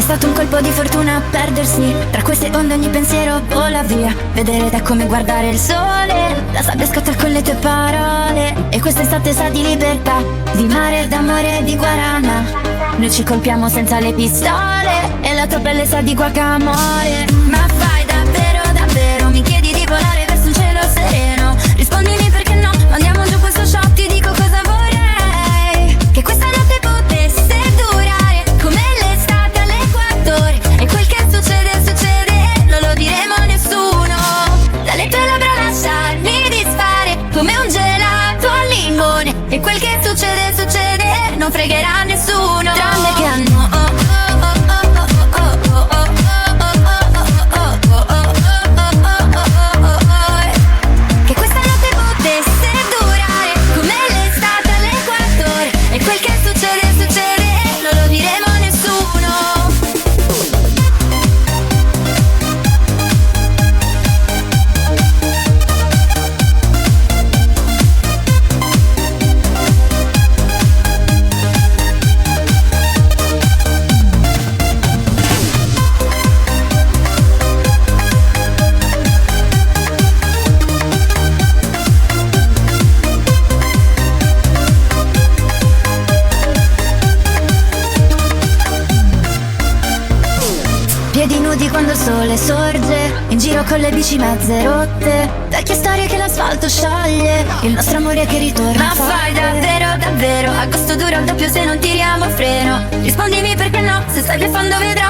È stato un colpo di fortuna perdersi tra queste onde, ogni pensiero vola via. Vedere da come guardare il sole, la sabbia scotta con le tue parole. E quest'estate sa di libertà, di mare, d'amore e di guarana. Noi ci colpiamo senza le pistole e la tua pelle sa di guacamole. Ma fai davvero, davvero, mi chiedi di volare verso un cielo sereno. Rispondimi perché no, andiamo giù questo shop, ti dico cosa vorrei. Che questa notte potesse durare come l'estate all'equatore. E quel che succede, succede, non lo diremo a nessuno. Dalle tue labbra lasciarmi disfare come un gelato al limone. E quel che succede, succede, non fregherà nessuno. Tranne che a noi. Che questa notte potesse durare come l'estate all'equatore. E quel che succede, succede, non lo diremo a nessuno. Piedi nudi quando il sole sorge, in giro con le bici mezze rotte, vecchie storie che l'asfalto scioglie, il nostro amore che ritorna. Ma fai davvero, davvero, agosto dura il doppio se non tiriamo il freno. Rispondimi perché no, se stai bleffando vedrò